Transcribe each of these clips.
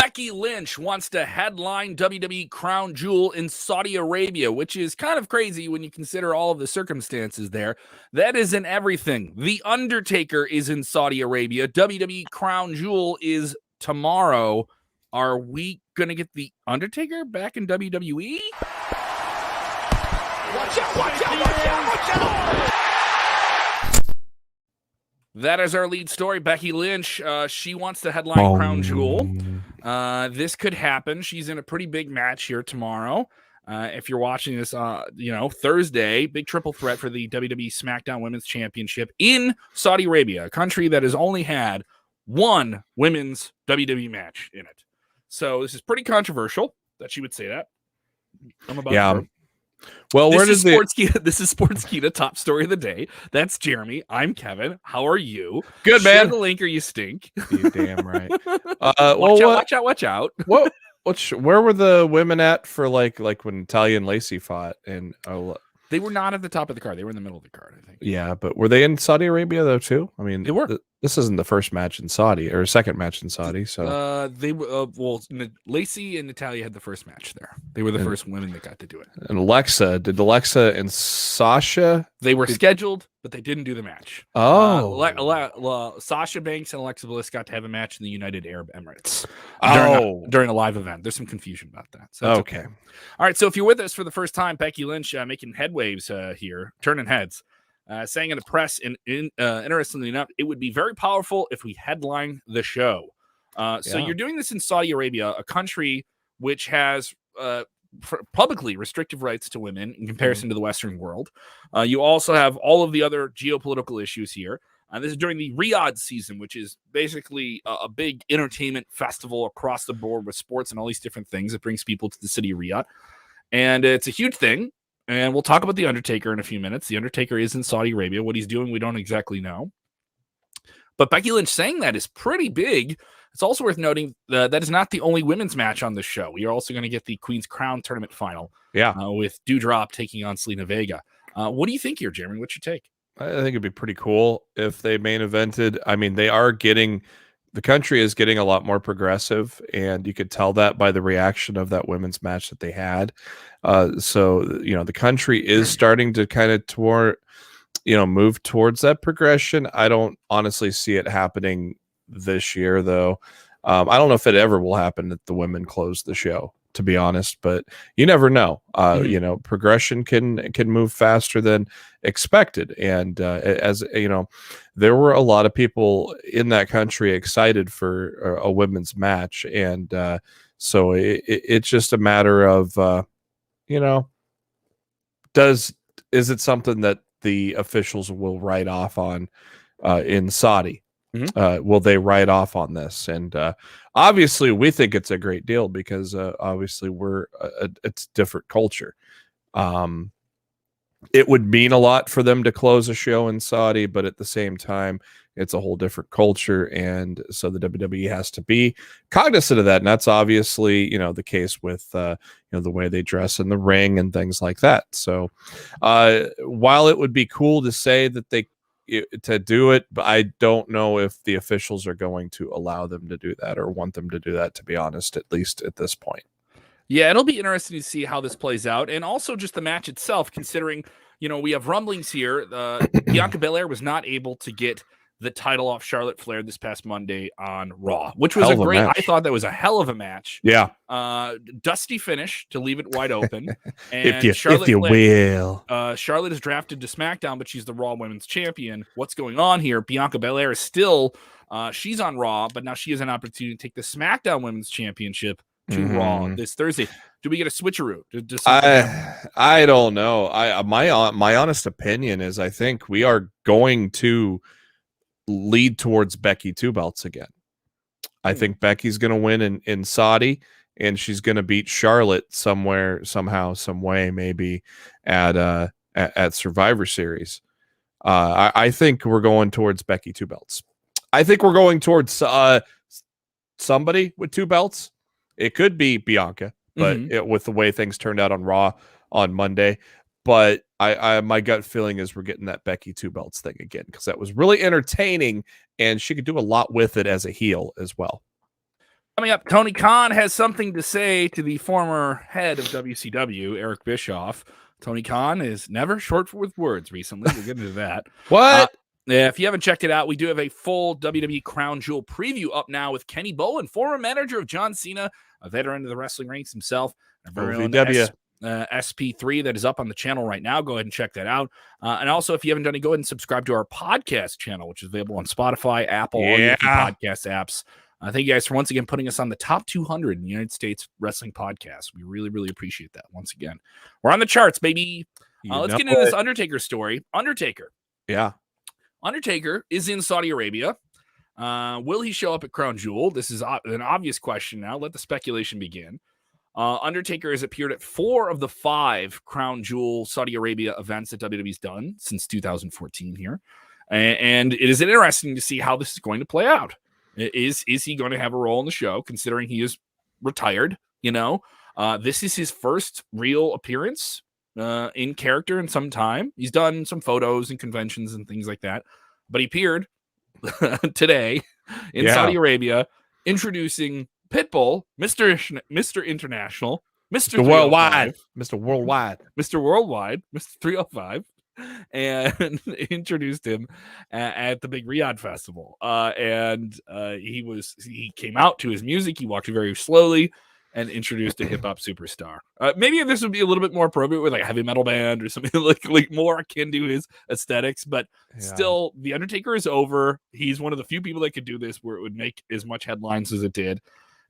Becky Lynch wants to headline WWE Crown Jewel in Saudi Arabia, which is kind of crazy when you consider all of the circumstances there. That isn't everything. The Undertaker is in Saudi Arabia. WWE Crown Jewel is tomorrow. Are we going to get the Undertaker back in WWE? Watch out, watch out, watch out, watch out! That is our lead story. Becky Lynch, she wants to headline Crown Jewel. This could happen. She's in a pretty big match here tomorrow. If you're watching this, Thursday, big triple threat for the WWE SmackDown Women's Championship in Saudi Arabia, a country that has only had one women's WWE match in it. So this is pretty controversial that she would say that. I'm about to Well, this is Sportskeeda top story of the day. That's Jeremy. I'm Kevin. How are you? Good, man. Share the link or you stink. You're damn right. Watch out. Where were the women at for like when Talia and Lacey fought? And they were not at the top of the card. They were in the middle of the card, I think. Yeah, but were they in Saudi Arabia though too? I mean, they were. This isn't the first match in Saudi or second match in Saudi. So they were. Lacey and Natalia had the first match there. They were the first women that got to do it. And Alexa and Sasha? They were scheduled, but they didn't do the match. Sasha Banks and Alexa Bliss got to have a match in the United Arab Emirates during a live event. There's some confusion about that. So okay. All right. So if you're with us for the first time, Becky Lynch making head waves here, turning heads. Saying in the press, interestingly enough, it would be very powerful if we headline the show. So you're doing this in Saudi Arabia, a country which has publicly restrictive rights to women in comparison to the Western world. You also have all of the other geopolitical issues here. This is during the Riyadh season, which is basically a big entertainment festival across the board with sports and all these different things. It brings people to the city of Riyadh. And it's a huge thing. And we'll talk about The Undertaker in a few minutes. The Undertaker is in Saudi Arabia. What he's doing, we don't exactly know. But Becky Lynch saying that is pretty big. It's also worth noting that is not the only women's match on the show. We are also going to get the Queen's Crown tournament final with Doudrop taking on Selena Vega. What do you think here, Jeremy? What's your take? I think it'd be pretty cool if they main evented. I mean, the country is getting a lot more progressive, and you could tell that by the reaction of that women's match that they had. So the country is starting to kind of move towards that progression. I don't honestly see it happening this year, though. I don't know if it ever will happen that the women close the show, to be honest, but you never know. Progression can move faster than expected. And as there were a lot of people in that country excited for a women's match. And so it's just a matter of, is it something that the officials will write off on in Saudi? Will they write off on this? And obviously we think it's a great deal because obviously it's a different culture. It would mean a lot for them to close a show in Saudi, but at the same time, it's a whole different culture. And so the WWE has to be cognizant of that. And that's obviously, the case with, the way they dress in the ring and things like that. So while it would be cool to say that to do it, but I don't know if the officials are going to allow them to do that or want them to do that, to be honest, at least at this point. Yeah, it'll be interesting to see how this plays out. And also just the match itself, considering, we have rumblings here. Bianca Belair was not able to get the title off Charlotte Flair this past Monday on Raw, which was I thought that was a hell of a match. Yeah. Dusty finish to leave it wide open. And if you will. Charlotte is drafted to SmackDown, but she's the Raw Women's Champion. What's going on here? Bianca Belair is still, she's on Raw, but now she has an opportunity to take the SmackDown Women's Championship to Raw this Thursday. Do we get a switcheroo? I don't know. My honest opinion is I think we are going to lead towards Becky 2 belts again. I think Becky's going to win in Saudi, and she's going to beat Charlotte somewhere, somehow, some way, maybe at Survivor Series. I think we're going towards Becky 2 belts. I think we're going towards somebody with 2 belts. It could be Bianca, but with the way things turned out on Raw on Monday. But my gut feeling is we're getting that Becky 2 belts thing again, because that was really entertaining, and she could do a lot with it as a heel as well. Coming up, Tony Khan has something to say to the former head of WCW, Eric Bischoff. Tony Khan is never short with words recently. We'll get into that. What? If you haven't checked it out, we do have a full WWE Crown Jewel preview up now with Kenny Bolin, former manager of John Cena, a veteran of the wrestling ranks himself. OVW. SP3 that is up on the channel right now. Go ahead and check that out. And also, if you haven't done it, go ahead and subscribe to our podcast channel, which is available on Spotify, Apple, all your podcast apps. Thank you guys for once again putting us on the top 200 in the United States wrestling podcasts. We really, really appreciate that once again. We're on the charts, baby. Let's get into this Undertaker story. Undertaker. Yeah. Undertaker is in Saudi Arabia. Will he show up at Crown Jewel? This is an obvious question now. Let the speculation begin. Undertaker has appeared at 4 of the 5 Crown Jewel Saudi Arabia events that WWE's done since 2014 here. And it is interesting to see how this is going to play out. Is he going to have a role in the show, considering he is retired? This is his first real appearance in character in some time. He's done some photos and conventions and things like that, but he appeared today in Saudi Arabia, introducing Pitbull, Mr. International, Mr. Worldwide, Mr. Worldwide, Mr. 305. And introduced him at the big Riyadh festival. He came out to his music. He walked very slowly and introduced a hip hop superstar. Maybe this would be a little bit more appropriate with like a heavy metal band or something like more akin to his aesthetics, but still the Undertaker is over. He's one of the few people that could do this where it would make as much headlines as it did.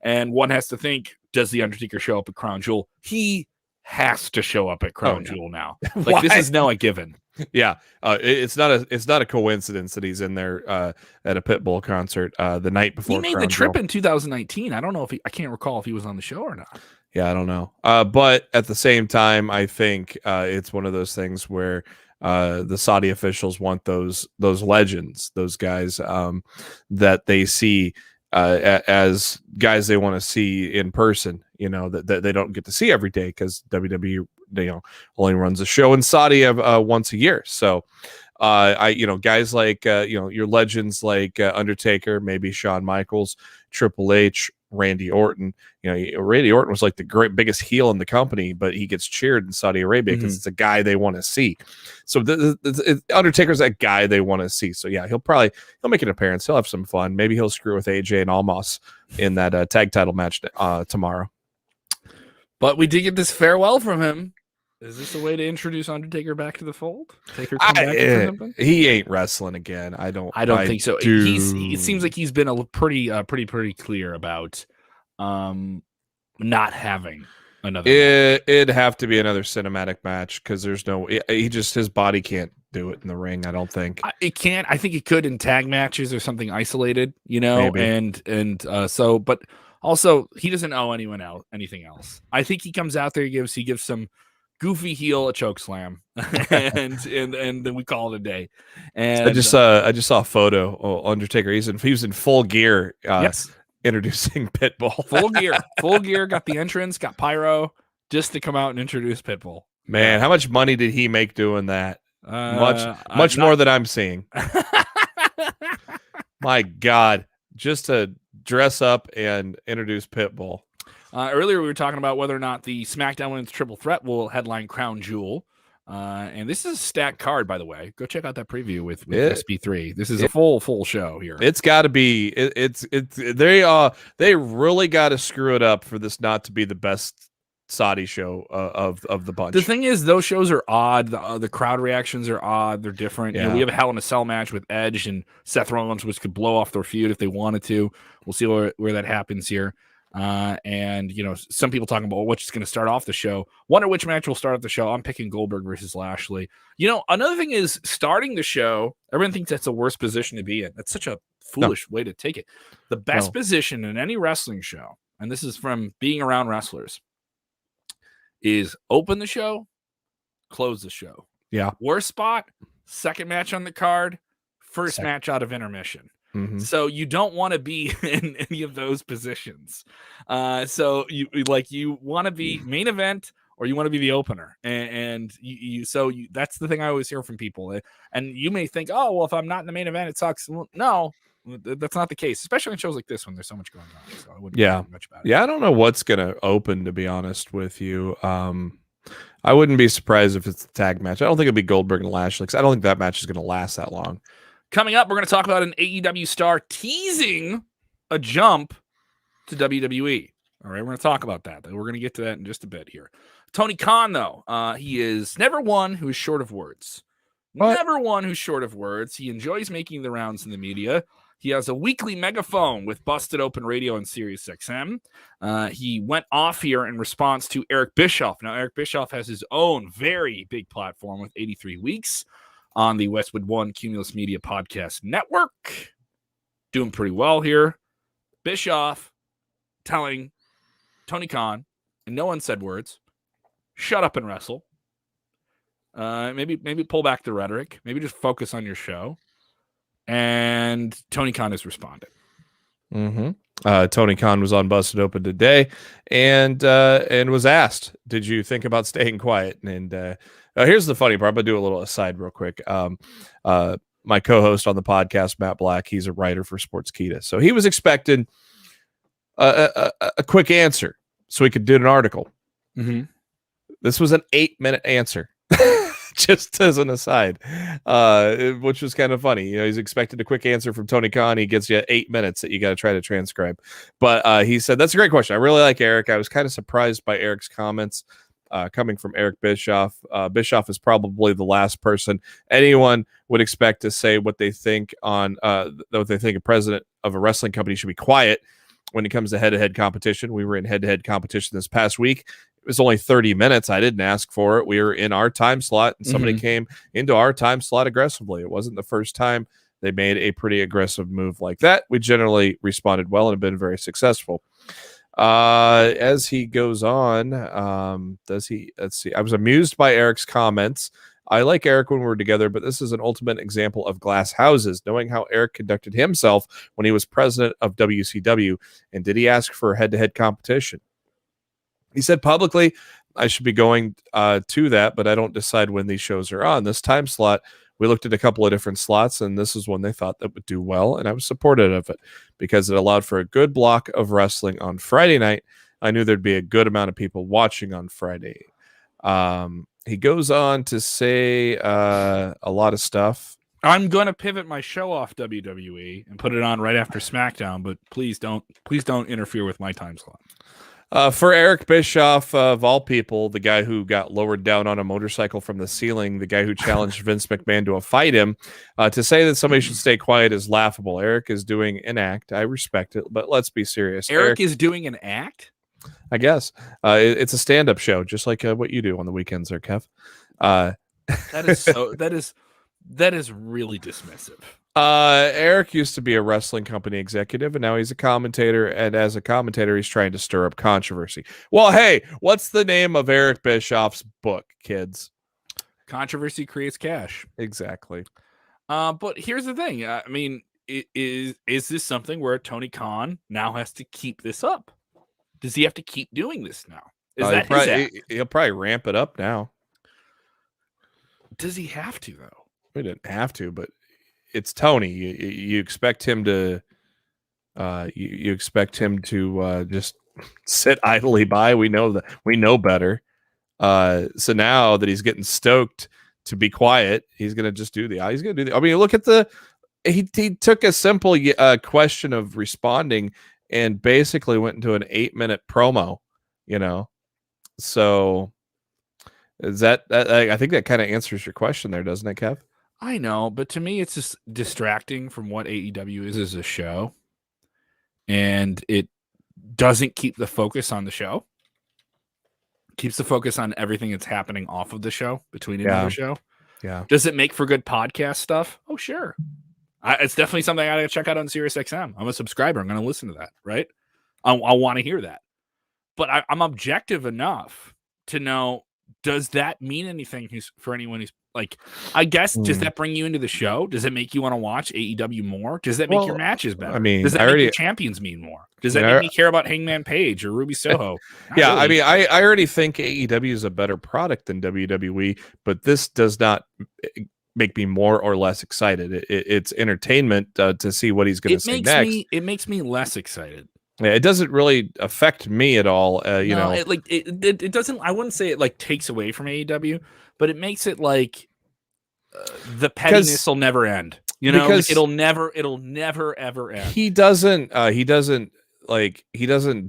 And one has to think, does the Undertaker show up at Crown Jewel? He has to show up at Crown Jewel now. Like this is now a given. Yeah, it's not a coincidence that he's in there at a Pitbull concert the night before. He made Crown the trip Jewel. in 2019. I don't know I can't recall if he was on the show or not. Yeah, I don't know. But at the same time, I think it's one of those things where the Saudi officials want those legends, those guys that they see as guys they want to see in person, that they don't get to see every day because WWE only runs a show in Saudi once a year. So guys like your legends like Undertaker, maybe Shawn Michaels, Triple H, Randy Orton. Randy Orton was like the biggest heel in the company, but he gets cheered in Saudi Arabia because it's a guy they want to see. So Undertaker's that guy they want to see. So yeah, he'll make an appearance. He'll have some fun. Maybe he'll screw with AJ and Almas in that tag title match tomorrow. But we did get this farewell from him. Is this a way to introduce Undertaker back to the fold? He ain't wrestling again. I don't think so. It seems like he's been pretty clear about not having another. It'd have to be another cinematic match because there's his body can't do it in the ring. I don't think it can't. I think it could in tag matches or something isolated. Maybe. But also he doesn't owe anyone else anything else. I think he comes out there. He gives some goofy heel a choke slam and then we call it a day. And I just saw a photo. Undertaker, he was in full gear. Yes, introducing Pitbull. full gear. Got the entrance, got pyro just to come out and introduce Pitbull. Man, how much money did he make doing that? Much more than I'm seeing. My God, just to dress up and introduce Pitbull. Earlier, we were talking about whether or not the SmackDown Women's Triple Threat will headline Crown Jewel. And this is a stacked card, by the way. Go check out that preview with SP3. This is a full show here. It's got to be. They really got to screw it up for this not to be the best Saudi show of the bunch. The thing is, those shows are odd. The crowd reactions are odd. They're different. Yeah. We have a Hell in a Cell match with Edge and Seth Rollins, which could blow off their feud if they wanted to. We'll see where that happens here. And some people talking about what's going to start off the show. Wonder which match will start off the show. I'm picking Goldberg versus Lashley. Another thing is starting the show. Everyone thinks that's the worst position to be in. That's such a foolish way to take it. The best position in any wrestling show, and this is from being around wrestlers, is open the show, close the show. Yeah. Worst spot, second match on the card, first match out of intermission. Mm-hmm. So you don't want to be in any of those positions. So you want to be main event or you want to be the opener. And that's the thing I always hear from people. And you may think, oh, well, if I'm not in the main event, it sucks. Well, no, That's not the case, especially on shows like this when there's so much going on. So I wouldn't Yeah. worry much about it. Yeah, I don't know what's going to open, to be honest with you. I wouldn't be surprised if it's a tag match. I don't think it'd be Goldberg and Lashley, because I don't think that match is going to last that long. Coming up, we're going to talk about an AEW star teasing a jump to WWE. All right, we're going to talk about that. We're going to get to that in just a bit here. Tony Khan, though, he is never one who is short of words. What? Never one who's short of words. He enjoys making the rounds in the media. He has a weekly megaphone with Busted Open Radio and Sirius XM. He went off here in response to Eric Bischoff. Now, Eric Bischoff has his own very big platform with 83 Weeks on the Westwood One Cumulus Media Podcast Network. Doing pretty well here. Bischoff telling Tony Khan, in no unsaid words, shut up and wrestle. Maybe pull back the rhetoric. Maybe just focus on your show. And Tony Khan has responded. Tony Khan was on Busted Open today and was asked, did you think about staying quiet? And here's the funny part. I'm going to do a little aside real quick. My co-host on the podcast, Matt Black, he's a writer for Sportskeeda. So he was expecting a quick answer so he could do an article. This was an 8-minute answer. Just as an aside, which was kind of funny. You know, he's expected a quick answer from Tony Khan. He gets you 8 minutes that you got to try to transcribe. But he said, that's a great question. I really like Eric. I was kind of surprised by Eric's comments coming from Eric Bischoff. Bischoff is probably the last person anyone would expect to say what they think on what they think a president of a wrestling company should be quiet when it comes to head-to-head competition. We were in head-to-head competition this past week. It was only 30 minutes. I didn't ask for it. We were in our time slot, and somebody came into our time slot aggressively. It wasn't the first time they made a pretty aggressive move like that. We generally responded well and have been very successful. As he goes on, let's see. I was amused by Eric's comments. I like Eric when we're together, but this is an ultimate example of glass houses, knowing how Eric conducted himself when he was president of WCW. And did he ask for head-to-head competition? He said publicly, I should be going to that, but I don't decide when these shows are on. This time slot, we looked at a couple of different slots, and this is one they thought that would do well, and I was supportive of it because it allowed for a good block of wrestling on Friday night. I knew there'd be a good amount of people watching on Friday. He goes on to say a lot of stuff. I'm going to pivot my show off WWE and put it on right after SmackDown, but please don't interfere with my time slot. For Eric Bischoff, of all people, the guy who got lowered down on a motorcycle from the ceiling, the guy who challenged Vince McMahon to a fight him, to say that somebody should stay quiet is laughable. Eric is doing an act. I respect it, but let's be serious. Eric is doing an act? I guess. It's a stand-up show, just like what you do on the weekends there, Kev. That is really dismissive. Eric used to be a wrestling company executive, and now he's a commentator. And as a commentator, he's trying to stir up controversy. Well, hey, what's the name of Eric Bischoff's book, kids? Controversy creates cash. Exactly. But here's the thing. I mean, is this something where Tony Khan now has to keep this up? Does he have to keep doing this now? He'll probably ramp it up now. Does he have to, though? We didn't have to, but it's Tony. You expect him to you expect him to just sit idly by. We know better. So now that he's getting stoked to be quiet, he's gonna do the. I mean, look at he took a simple question of responding and basically went into an 8-minute promo. You know, so is that I think that kind of answers your question there, doesn't it, Kev? I know, but to me, it's just distracting from what AEW is as a show. And it doesn't keep the focus on the show. It keeps the focus on everything that's happening off of the show, between another show. Yeah. Does it make for good podcast stuff? Oh, sure. It's definitely something I got to check out on Sirius XM. I'm a subscriber. I'm going to listen to that, right? I want to hear that. But I'm objective enough to know, does that mean anything for anyone who's like, I guess, does that bring you into the show? Does it make you want to watch AEW more? Does that make your matches better? I mean, does that make your champions mean more? Does that make me care about Hangman Page or Ruby Soho? Yeah, really. I mean, I already think AEW is a better product than WWE, but this does not make me more or less excited. It's entertainment to see what he's going to say next. It makes me less excited. Yeah, it doesn't really affect me at all. You know, it doesn't. I wouldn't say it like takes away from AEW, but it makes it like the pettiness will never end. You know, like, it'll never ever end. He doesn't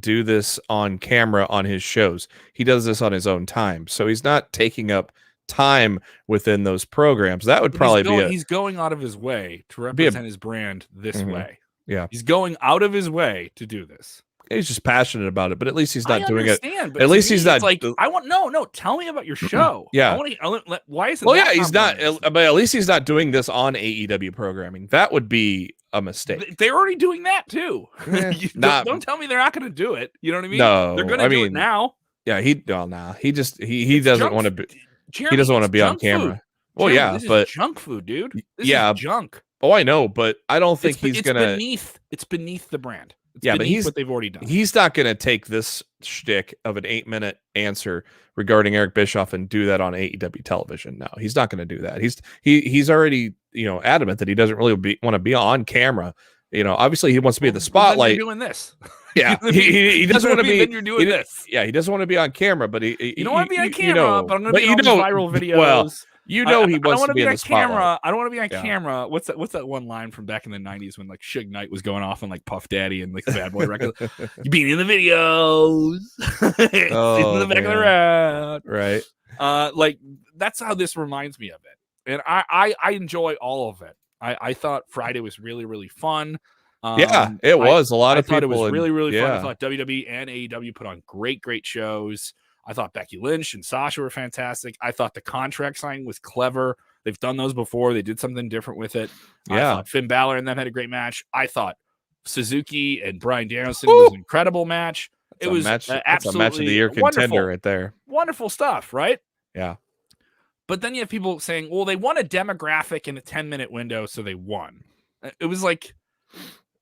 do this on camera on his shows. He does this on his own time. So he's not taking up time within those programs. That would probably he's going out of his way to represent his brand this way. Yeah. He's going out of his way to do this. He's just passionate about it, but at least he's not doing it. But at least he's not like, I want no. Tell me about your show. Yeah. Why isn't? Well, yeah, he's not. But at least he's not doing this on AEW programming. That would be a mistake. They're already doing that too. Don't tell me they're not going to do it. You know what I mean? No, they're going to do it now. Yeah, he doesn't want to be. He doesn't want to be on camera. Food. Well, Jeremy, yeah, but junk food, dude. This is junk. Oh, I know, but I don't think he's gonna. It's beneath the brand. But he's what they've already done. He's not gonna take this shtick of an 8-minute answer regarding Eric Bischoff and do that on AEW television. No, he's not gonna do that. He's already adamant that he doesn't really want to be on camera. Obviously he wants to be in the spotlight. You're doing this. Yeah, he doesn't want to be. Then you're doing this. Yeah, he doesn't want to be on camera, but you don't want to be on camera. But I'm going to be on viral videos. Well, he wants to be in the camera. I don't want to be on camera. What's that one line from back in the 90s when like Suge Knight was going off on like Puff Daddy and like the Bad Boy record? You being in the videos. In the back of the road. Right. Like that's how this reminds me of it. And I enjoy all of it. I thought Friday was really, really fun. It was. A lot of people. It was really, really fun. I thought WWE and AEW put on great, great shows. I thought Becky Lynch and Sasha were fantastic. I thought the contract signing was clever. They've done those before. They did something different with it. I thought Finn Balor and them had a great match. I thought Suzuki and Bryan Danielson was an incredible match. It was absolutely a match of the year contender right there. Wonderful stuff, right? Yeah. But then you have people saying, well, they won a demographic in a 10-minute window, so they won. It was like,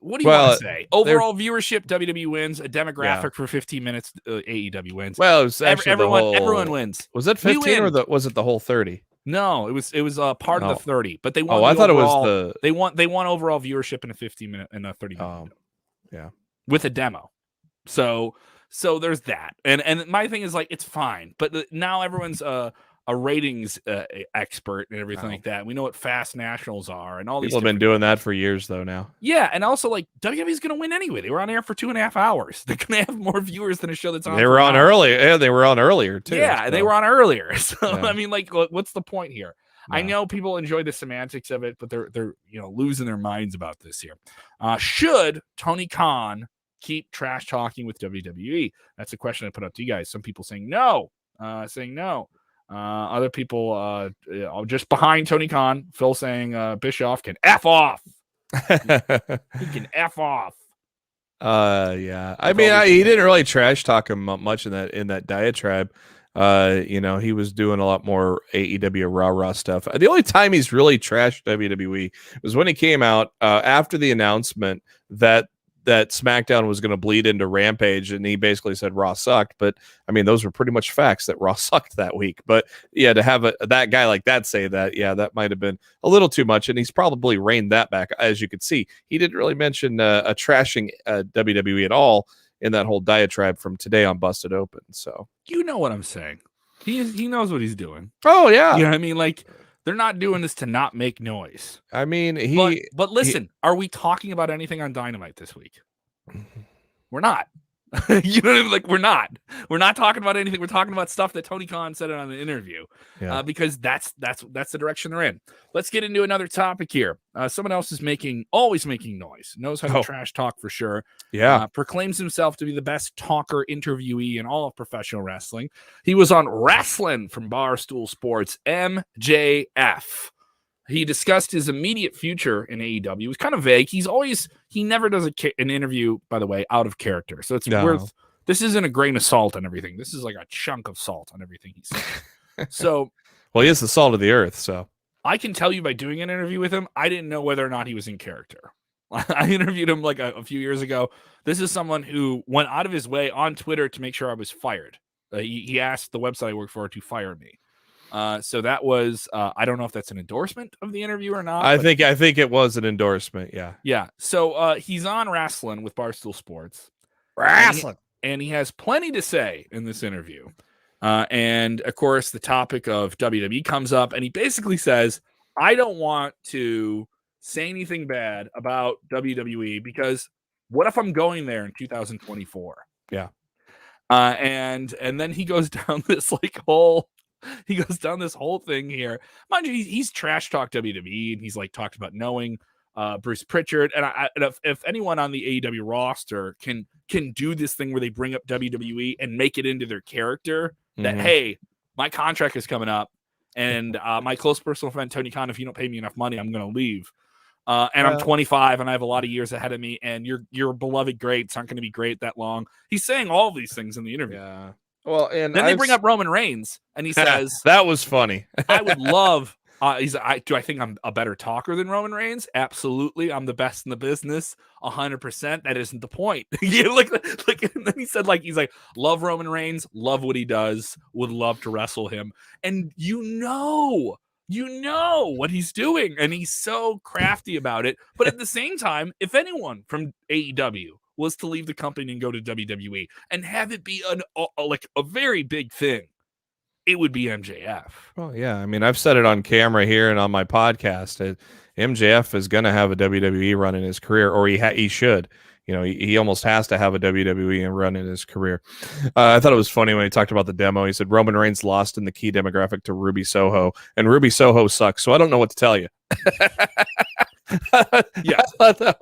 what do you want to say? Overall viewership, WWE wins. A demographic for 15 minutes, AEW wins. Well, it was actually everyone wins. Was it 15 or was it the whole 30? No, it was part of the 30. But they won. I thought it was they won overall viewership in a 15-minute and a 30-minute window. Yeah, with a demo. So there's that. And my thing is like it's fine, but now everyone's a ratings expert and everything like that. We know what fast nationals are and all these people have been doing that for years though now. Yeah, and also like WWE's going to win anyway. They were on air for 2.5 hours. They're going to have more viewers than a show that's on. They were on early. Yeah, they were on earlier too. Yeah, so. They were on earlier. So I mean, like, what's the point here? No. I know people enjoy the semantics of it, but they're losing their minds about this here. Should Tony Khan keep trash talking with WWE? That's a question I put up to you guys. Some people saying no. Other people just behind Tony Khan. Phil saying Bischoff can F off. He can F off. Yeah. I mean, he didn't really trash talk him much in that diatribe. He was doing a lot more AEW rah stuff. The only time he's really trashed WWE was when he came out after the announcement that SmackDown was going to bleed into Rampage, and he basically said Raw sucked. But I mean, those were pretty much facts that Raw sucked that week. But yeah, to have that guy like that say that, that might have been a little too much, and he's probably reined that back. As you could see, he didn't really mention a trashing WWE at all in that whole diatribe from today on Busted Open. So you know what I'm saying? He knows what he's doing. Oh yeah, you know what I mean? Like, they're not doing this to not make noise. I mean, but listen, are we talking about anything on Dynamite this week? We're not. You know what I mean? Like, we're not talking about anything. We're talking about stuff that Tony Khan said on an interview, because that's the direction they're in. Let's get into another topic here. Someone else is always making noise, knows how to trash talk for sure. Yeah. Proclaims himself to be the best talker interviewee in all of professional wrestling. He was on Wrestling from Barstool Sports, MJF. He discussed his immediate future in AEW. It was kind of vague. He never does an interview, by the way, out of character. So it's worth, this isn't a grain of salt on everything. This is like a chunk of salt on everything he said. So, well, he is the salt of the earth. So I can tell you by doing an interview with him, I didn't know whether or not he was in character. I interviewed him like a few years ago. This is someone who went out of his way on Twitter to make sure I was fired. He asked the website I work for to fire me. So that was I don't know if that's an endorsement of the interview or not. I think it was an endorsement. Yeah. Yeah. So he's on Wrestling with Barstool Sports. And he has plenty to say in this interview. And of course, the topic of WWE comes up, and he basically says, I don't want to say anything bad about WWE because what if I'm going there in 2024? Yeah. And then he goes down this whole thing here. Mind you, he's trash talked WWE, and he's talked about knowing Bruce Pritchard, and if anyone on the AEW roster can do this thing where they bring up WWE and make it into their character, that hey, my contract is coming up, and my close personal friend Tony Khan, if you don't pay me enough money, I'm going to leave. And I'm 25, and I have a lot of years ahead of me, and your beloved greats aren't going to be great that long. He's saying all of these things in the interview. Yeah. Well, and then they bring up Roman Reigns, and he says, "That was funny. I would love." Do I think I'm a better talker than Roman Reigns? Absolutely. I'm the best in the business. 100%. That isn't the point. And then he said, love Roman Reigns, love what he does, would love to wrestle him. And you know what he's doing. And he's so crafty about it. But at the same time, if anyone from AEW was to leave the company and go to WWE and have it be a very big thing, it would be MJF. Well, yeah. I mean, I've said it on camera here and on my podcast. MJF is going to have a WWE run in his career, or he should. He almost has to have a WWE run in his career. I thought it was funny when he talked about the demo. He said Roman Reigns lost in the key demographic to Ruby Soho, and Ruby Soho sucks. So I don't know what to tell you. Yeah, I thought that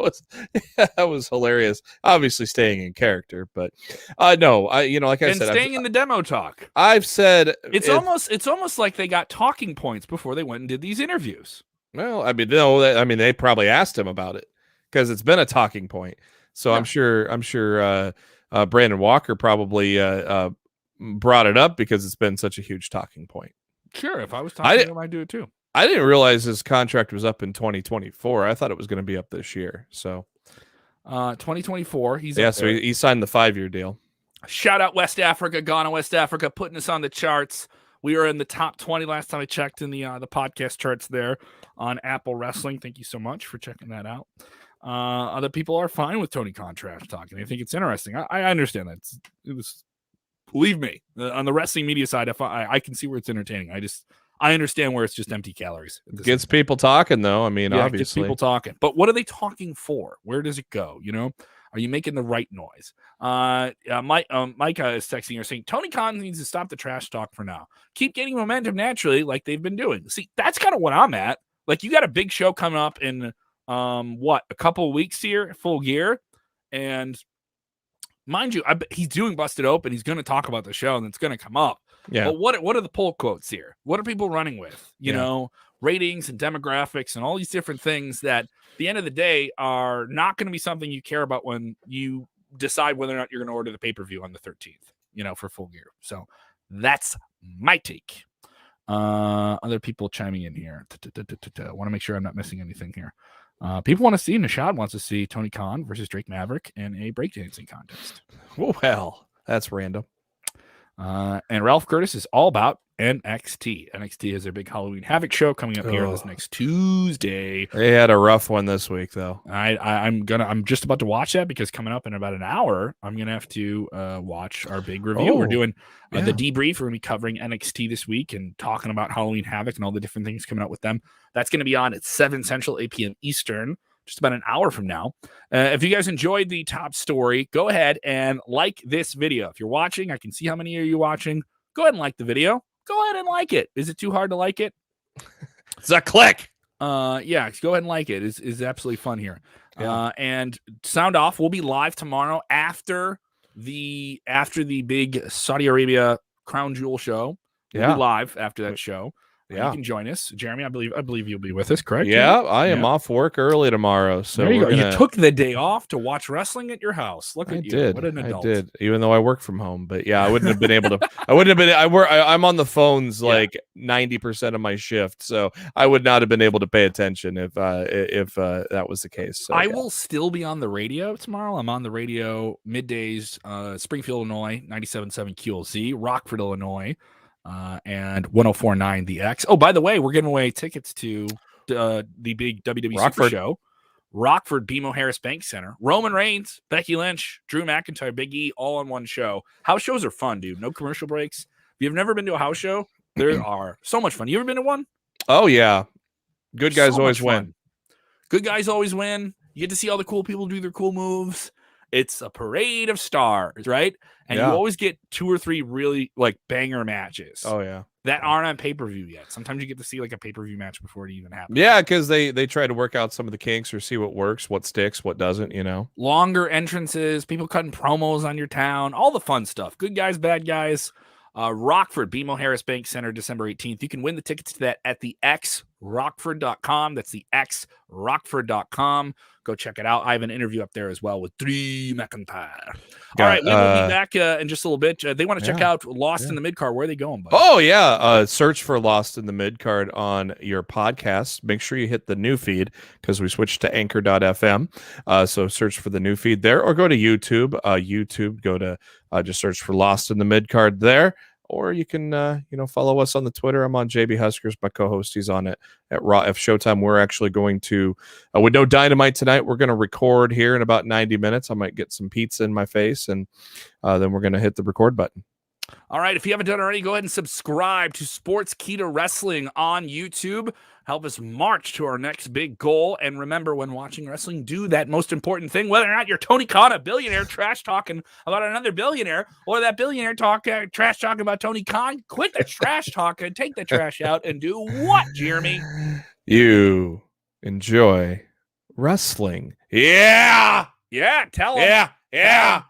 was hilarious. Obviously, staying in character, but no, like I said, staying in the demo talk. I've said it's almost like they got talking points before they went and did these interviews. Well, I mean, no, they probably asked him about it because it's been a talking point. So yeah. I'm sure Brandon Walker probably brought it up because it's been such a huge talking point. Sure, if I was talking to him, I'd do it too. I didn't realize his contract was up in 2024. I thought it was going to be up this year. So 2024, so he signed the 5-year deal. Shout out West Africa, Ghana, West Africa, putting us on the charts. We were in the top 20 last time I checked in the podcast charts there on Apple Wrestling. Thank you so much for checking that out. Other people are fine with Tony Khan trash talking. I think it's interesting. I understand that. Believe me, on the wrestling media side, if I can see where it's entertaining. I understand where it's just empty calories. Gets people talking, though. I mean, obviously. Gets people talking. But what are they talking for? Where does it go? Are you making the right noise? Micah is texting here saying, Tony Khan needs to stop the trash talk for now. Keep gaining momentum naturally like they've been doing. See, that's kind of what I'm at. You got a big show coming up in, a couple of weeks here, Full Gear. And mind you, he's doing Busted Open. He's going to talk about the show, and it's going to come up. Yeah. But what are the poll quotes here? What are people running with? Ratings and demographics and all these different things that at the end of the day are not going to be something you care about when you decide whether or not you're going to order the pay-per-view on the 13th, for Full Gear. So that's my take. Other people chiming in here. I want to make sure I'm not missing anything here. People want to see, Nishad wants to see Tony Khan versus Drake Maverick in a breakdancing contest. Well, that's random. And Ralph Curtis is all about NXT. NXT has their big Halloween Havoc show coming up here this next Tuesday. They had a rough one this week, though. I'm just about to watch that because coming up in about an hour, I'm gonna have to watch our big review. We're doing the debrief. We're gonna be covering NXT this week and talking about Halloween Havoc and all the different things coming out with them. That's gonna be on at 7 Central, 8 p.m. Eastern. Just about an hour from now. If you guys enjoyed the top story, go ahead and like this video. If you're watching, I can see how many of you watching. Go ahead and like the video. Go ahead and like it. Is it too hard to like it? It's a click. Go ahead and like it. It's absolutely fun here. Yeah. And sound off. We'll be live tomorrow after the big Saudi Arabia Crown Jewel show. We'll be live after that show. Yeah, you can join us, Jeremy. I believe you'll be with us, correct? Yeah, I am off work early tomorrow. So there you go. You took the day off to watch wrestling at your house. Look at you. What an adult. I did, even though I work from home. But yeah, I wouldn't have been able to. I wouldn't have been. I'm on the phones 90% of my shift, so I would not have been able to pay attention if that was the case. So, I will still be on the radio tomorrow. I'm on the radio middays, Springfield, Illinois, 97.7 QLZ, Rockford, Illinois. and 1049 The X. Oh, by the way, we're giving away tickets to the big WWE Super Show. Rockford, BMO Harris Bank Center. Roman Reigns, Becky Lynch, Drew McIntyre, Big E, all on one show. House shows are fun, dude. No commercial breaks. If you've never been to a house show, there are so much fun. You ever been to one? Oh, yeah. Good guys always win. Good guys always win. You get to see all the cool people do their cool moves. It's a parade of stars, right? And you always get 2 or 3 really like banger matches. Oh, yeah. That aren't on pay-per-view yet. Sometimes you get to see like a pay-per-view match before it even happens. Yeah, because they try to work out some of the kinks or see what works, what sticks, what doesn't, you know. Longer entrances, people cutting promos on your town, all the fun stuff. Good guys, bad guys. Rockford, BMO Harris Bank Center, December 18th. You can win the tickets to that at the xrockford.com. That's the xrockford.com. Go check it out. I have an interview up there as well with Drew McIntyre. All right, we'll be back in just a little bit. They want to check out Lost in the Mid-Card. Where are they going, buddy? Oh, yeah. Search for Lost in the Mid-Card on your podcast. Make sure you hit the new feed because we switched to anchor.fm. So search for the new feed there or go to YouTube. Go to just search for Lost in the Mid-Card there. Or you can, follow us on the Twitter. I'm on JB Huskers. My co-host, he's on it at Raw F Showtime. We're actually going to, with no Dynamite tonight, we're going to record here in about 90 minutes. I might get some pizza in my face, and then we're going to hit the record button. All right, if you haven't done it already, go ahead and subscribe to Sportskeeda Wrestling on YouTube. Help us march to our next big goal. And remember, when watching wrestling, do that most important thing, whether or not you're Tony Khan, a billionaire, trash talking about another billionaire, or that billionaire trash talking about Tony Khan. Quit the trash talking, take the trash out, and do what, Jeremy? You enjoy wrestling. Yeah. Yeah, tell him. Yeah.